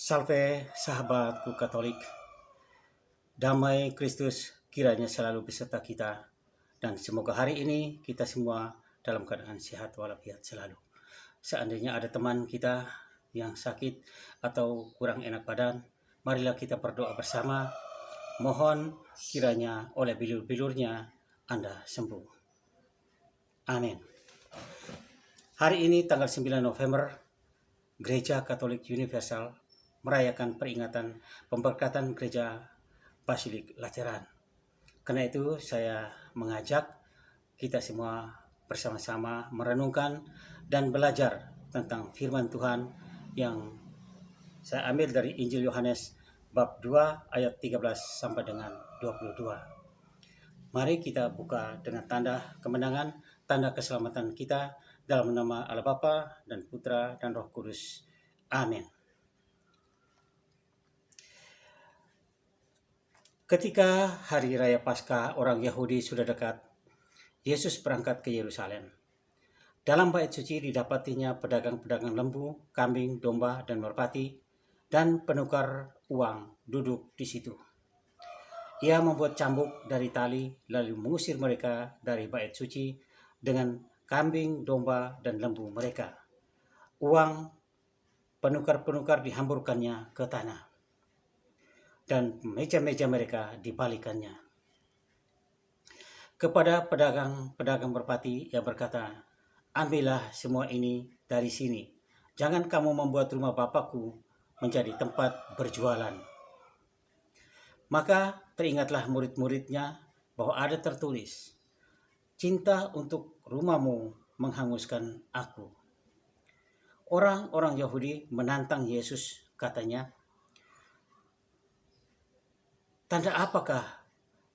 Salve sahabatku Katolik, damai Kristus kiranya selalu beserta kita dan semoga hari ini kita semua dalam keadaan sehat walafiat selalu. Seandainya ada teman kita yang sakit atau kurang enak badan, marilah kita berdoa bersama, mohon kiranya oleh bilur-bilurnya Anda sembuh. Amin. Hari ini tanggal 9 November, Gereja Katolik Universal merayakan peringatan pemberkatan Gereja Basilik Lateran. Karena itu saya mengajak kita semua bersama-sama merenungkan dan belajar tentang firman Tuhan yang saya ambil dari Injil Yohanes bab 2 ayat 13 sampai dengan 22. Mari kita buka dengan tanda kemenangan, tanda keselamatan kita dalam nama Allah Bapa dan Putra dan Roh Kudus. Amin. Ketika hari raya Paskah orang Yahudi sudah dekat, Yesus berangkat ke Yerusalem. Dalam bait suci didapatinya pedagang-pedagang lembu, kambing, domba, dan merpati, dan penukar uang duduk di situ. Ia membuat cambuk dari tali lalu mengusir mereka dari bait suci dengan kambing, domba, dan lembu mereka. Uang penukar-penukar dihamburkannya ke tanah, dan meja-meja mereka dibalikannya. Kepada pedagang-pedagang merpati ia berkata, "Ambillah semua ini dari sini. Jangan kamu membuat rumah Bapakku menjadi tempat berjualan." Maka teringatlah murid-muridnya bahwa ada tertulis, "Cinta untuk rumahmu menghanguskan aku." Orang-orang Yahudi menantang Yesus, katanya, "Tanda apakah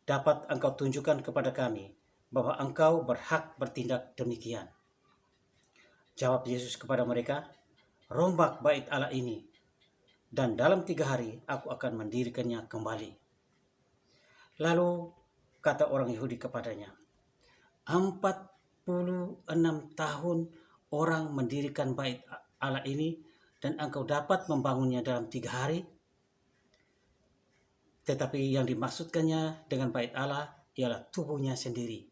dapat engkau tunjukkan kepada kami bahwa engkau berhak bertindak demikian?" Jawab Yesus kepada mereka, "Rombak bait Allah ini, dan dalam 3 hari aku akan mendirikannya kembali." Lalu kata orang Yahudi kepadanya, 46 tahun orang mendirikan bait Allah ini, dan engkau dapat membangunnya dalam 3 hari? Tetapi yang dimaksudkannya dengan bait Allah ialah tubuhnya sendiri.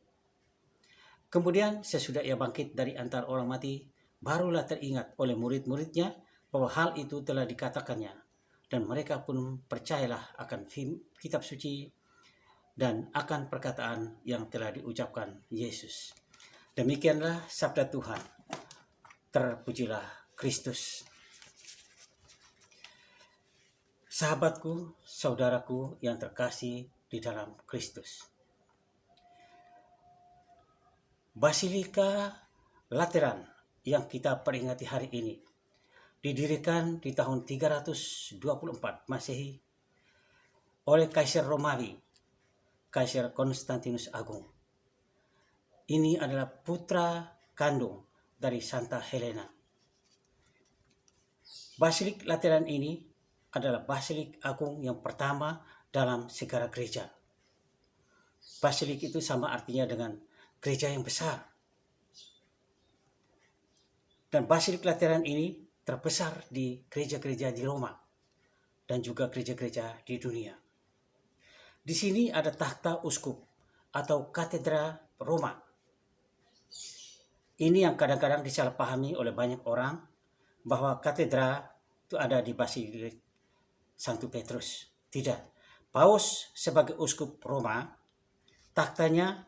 Kemudian sesudah ia bangkit dari antara orang mati, barulah teringat oleh murid-muridnya bahwa hal itu telah dikatakannya, dan mereka pun percayalah akan kitab suci dan akan perkataan yang telah diucapkan Yesus. Demikianlah sabda Tuhan. Terpujilah Kristus. Sahabatku, saudaraku yang terkasih di dalam Kristus. Basilika Lateran yang kita peringati hari ini didirikan di tahun 324 Masehi oleh Kaisar Romawi, Kaisar Konstantinus Agung. Ini adalah putra kandung dari Santa Helena. Basilik Lateran ini adalah basilik agung yang pertama dalam sejarah gereja. Basilik itu sama artinya dengan gereja yang besar. Dan Basilik Lateran ini terbesar di gereja-gereja di Roma dan juga gereja-gereja di dunia. Di sini ada takhta uskup atau katedra Roma. Ini yang kadang-kadang disalahpahami oleh banyak orang bahwa katedra itu ada di Basilik Santo Petrus. Tidak. Paus sebagai uskup Roma, takhtanya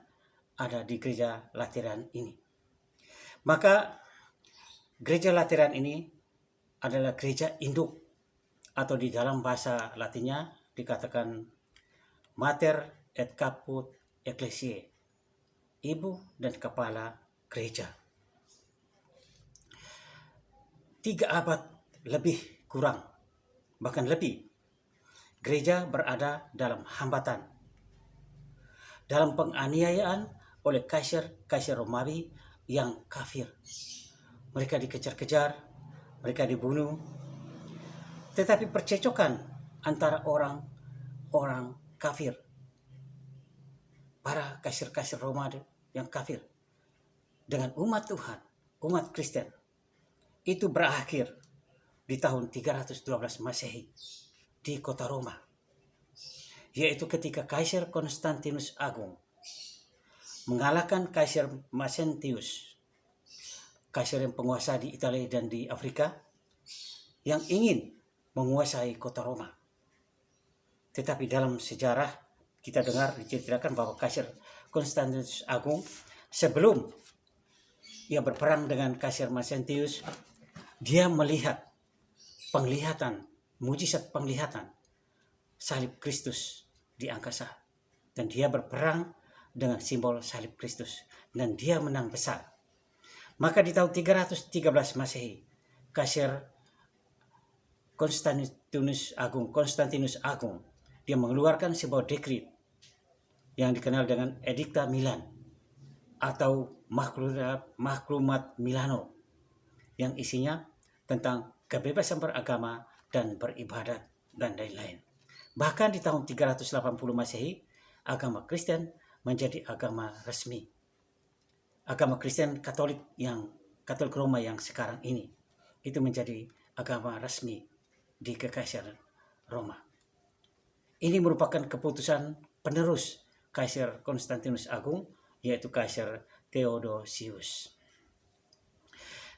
ada di gereja Lateran ini. Maka gereja Lateran ini adalah gereja induk, atau di dalam bahasa Latinnya dikatakan Mater et Caput Ecclesiae, ibu dan kepala gereja. 3 abad lebih kurang, bahkan lebih, gereja berada dalam hambatan, dalam penganiayaan oleh kaisar Romawi yang kafir. Mereka dikejar-kejar, mereka dibunuh. Tetapi percecokan antara orang kafir, para kaisar-kaisar Roma yang kafir, dengan umat Tuhan, umat Kristen, itu berakhir di tahun 312 Masehi di kota Roma, yaitu ketika Kaisar Konstantinus Agung mengalahkan Kaisar Maxentius, kaisar yang penguasa di Italia dan di Afrika, yang ingin menguasai kota Roma. Tetapi dalam sejarah kita dengar diceritakan bahwa Kaisar Konstantinus Agung sebelum ia berperang dengan Kaisar Maxentius, dia melihat mujizat penglihatan salib Kristus di angkasa, dan dia berperang dengan simbol salib Kristus, dan dia menang besar. Maka di tahun 313 Masehi, Kaisar Konstantinus Agung, dia mengeluarkan sebuah dekret yang dikenal dengan Edikta Milan atau Maklumat Milano, yang isinya tentang kebebasan beragama dan beribadat dan lain-lain. Bahkan di tahun 380 Masehi, agama Kristen menjadi agama resmi. Agama Kristen Katolik Roma yang sekarang ini itu menjadi agama resmi di Kekaisaran Roma. Ini merupakan keputusan penerus Kaisar Konstantinus Agung, yaitu Kaisar Theodosius.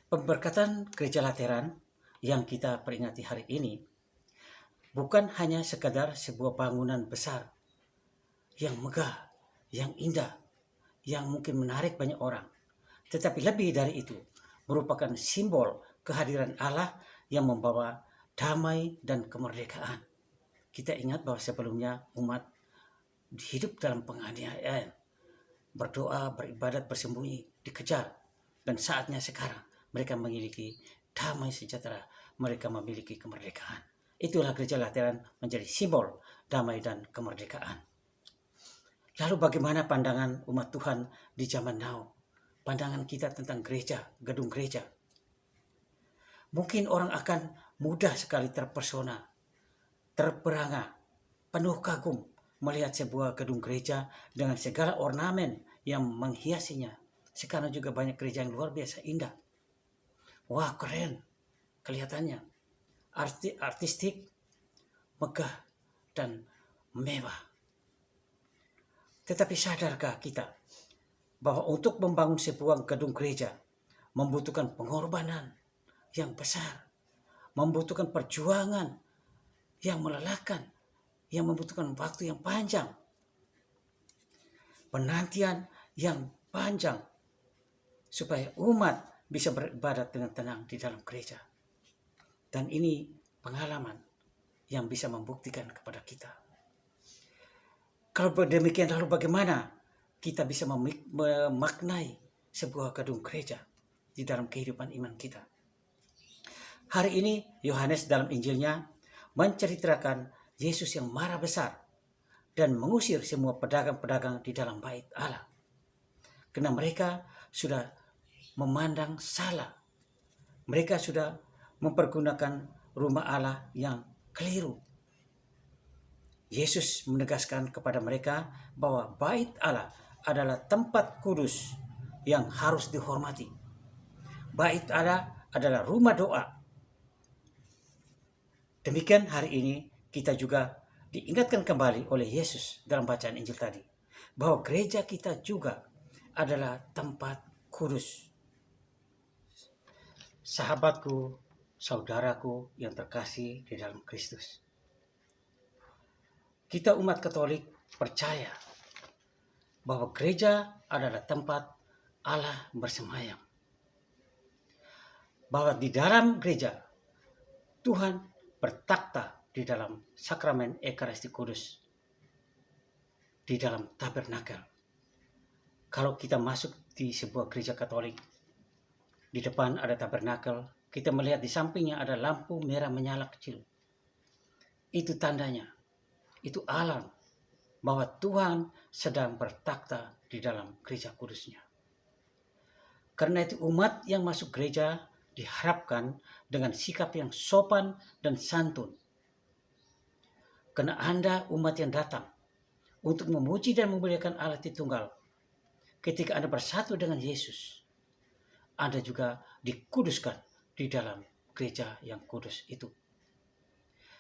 Pemberkatan Gereja Lateran yang kita peringati hari ini bukan hanya sekadar sebuah bangunan besar yang megah, yang indah, yang mungkin menarik banyak orang, tetapi lebih dari itu merupakan simbol kehadiran Allah yang membawa damai dan kemerdekaan. Kita ingat bahwa sebelumnya umat hidup dalam penganiayaan, berdoa, beribadat, bersembunyi, dikejar, dan saatnya sekarang mereka memiliki damai sejahtera, mereka memiliki kemerdekaan. Itulah Gereja Lateran menjadi simbol damai dan kemerdekaan. Lalu bagaimana pandangan umat Tuhan di zaman now? Pandangan kita tentang gereja, gedung gereja. Mungkin orang akan mudah sekali terpesona, terperangah, penuh kagum melihat sebuah gedung gereja dengan segala ornamen yang menghiasinya. Sekarang juga banyak gereja yang luar biasa indah. Wah, keren kelihatannya, artistik, megah, dan mewah. Tetapi sadarkah kita bahwa untuk membangun sebuah gedung gereja membutuhkan pengorbanan yang besar, membutuhkan perjuangan yang melelahkan, yang membutuhkan waktu yang panjang, penantian yang panjang, supaya umat bisa beribadat dengan tenang di dalam gereja. Dan ini pengalaman yang bisa membuktikan kepada kita. Kalau demikian, lalu bagaimana kita bisa memaknai sebuah gedung gereja di dalam kehidupan iman kita? Hari ini Yohanes dalam Injilnya menceritakan Yesus yang marah besar dan mengusir semua pedagang-pedagang di dalam bait Allah. Karena mereka sudah memandang salah. Mereka sudah mempergunakan rumah Allah yang keliru. Yesus menegaskan kepada mereka bahwa bait Allah adalah tempat kudus yang harus dihormati. Bait Allah adalah rumah doa. Demikian hari ini kita juga diingatkan kembali oleh Yesus dalam bacaan Injil tadi, bahwa gereja kita juga adalah tempat kudus. Sahabatku, saudaraku yang terkasih di dalam Kristus, kita umat Katolik percaya bahwa gereja adalah tempat Allah bersemayam. Bahwa di dalam gereja Tuhan bertakhta di dalam sakramen Ekaristi Kudus, di dalam tabernakel. Kalau kita masuk di sebuah gereja Katolik, di depan ada tabernakel, kita melihat di sampingnya ada lampu merah menyala kecil. Itu tandanya, itu alam bahwa Tuhan sedang bertakhta di dalam gereja kudusnya. Karena itu umat yang masuk gereja diharapkan dengan sikap yang sopan dan santun. Karena Anda umat yang datang untuk memuji dan memuliakan Allah Tritunggal. Ketika Anda bersatu dengan Yesus, Anda juga dikuduskan di dalam gereja yang kudus itu.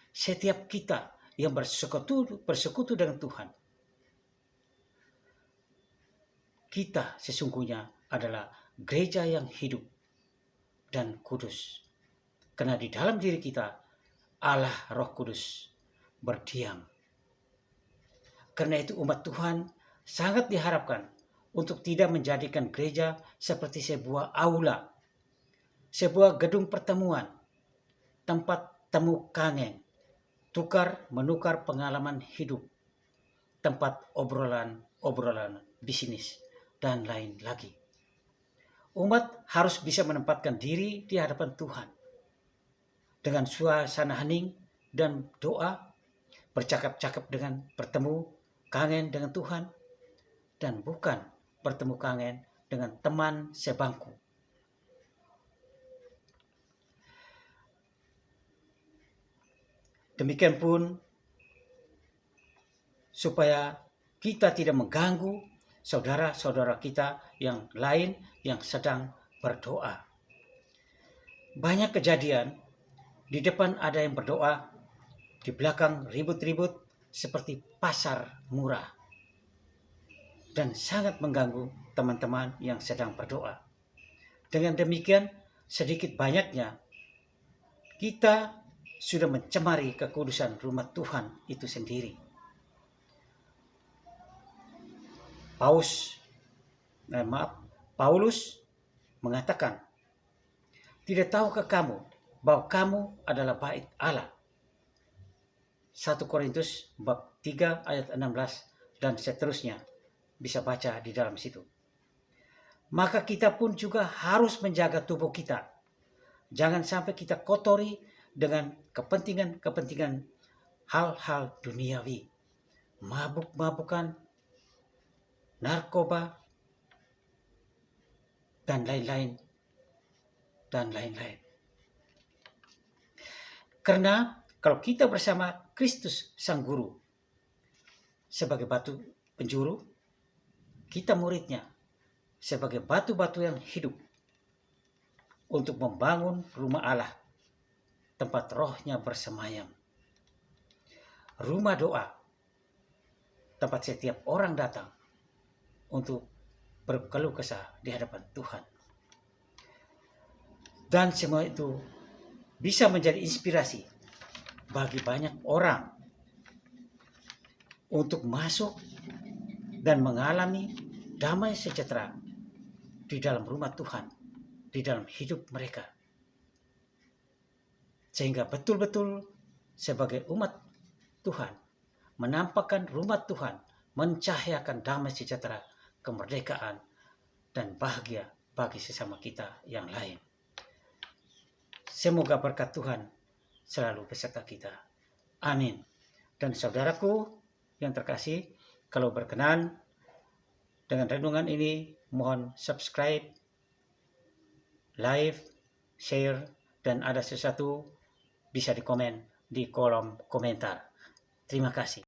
Setiap kita yang bersekutu dengan Tuhan, kita sesungguhnya adalah gereja yang hidup dan kudus. Karena di dalam diri kita Allah Roh Kudus berdiam. Karena itu umat Tuhan sangat diharapkan untuk tidak menjadikan gereja seperti sebuah aula, sebuah gedung pertemuan, tempat temu kangen, tukar-menukar pengalaman hidup, tempat obrolan bisnis, dan lain lagi. Umat harus bisa menempatkan diri di hadapan Tuhan dengan suasana hening dan doa, bercakap-cakap dengan bertemu kangen dengan Tuhan, dan bukan bertemu kangen dengan teman sebangku. Demikian pun supaya kita tidak mengganggu saudara-saudara kita yang lain yang sedang berdoa. Banyak kejadian, di depan ada yang berdoa, di belakang ribut-ribut seperti pasar murah, dan sangat mengganggu teman-teman yang sedang berdoa. Dengan demikian, sedikit banyaknya kita sudah mencemari kekudusan rumah Tuhan itu sendiri. Paulus mengatakan, tidak tahukah kamu bahwa kamu adalah bait Allah? 1 Korintus bab 3 ayat 16 dan seterusnya, bisa baca di dalam situ. Maka kita pun juga harus menjaga tubuh kita. Jangan sampai kita kotori dengan kepentingan hal-hal duniawi, mabuk-mabukan, narkoba, dan lain-lain. Karena kalau kita bersama Kristus Sang Guru sebagai batu penjuru, kita muridnya sebagai batu-batu yang hidup untuk membangun rumah Allah, tempat rohnya bersemayam. Rumah doa, tempat setiap orang datang untuk berkeluh kesah di hadapan Tuhan. Dan semua itu bisa menjadi inspirasi bagi banyak orang untuk masuk dan mengalami damai sejahtera di dalam rumah Tuhan, di dalam hidup mereka. Sehingga betul-betul sebagai umat Tuhan, menampakkan rumah Tuhan, mencahayakan damai sejahtera, kemerdekaan, dan bahagia bagi sesama kita yang lain. Semoga berkat Tuhan selalu beserta kita. Amin. Dan saudaraku yang terkasih, kalau berkenan dengan renungan ini, mohon subscribe, like, share, dan ada sesuatu bisa dikomen di kolom komentar. Terima kasih.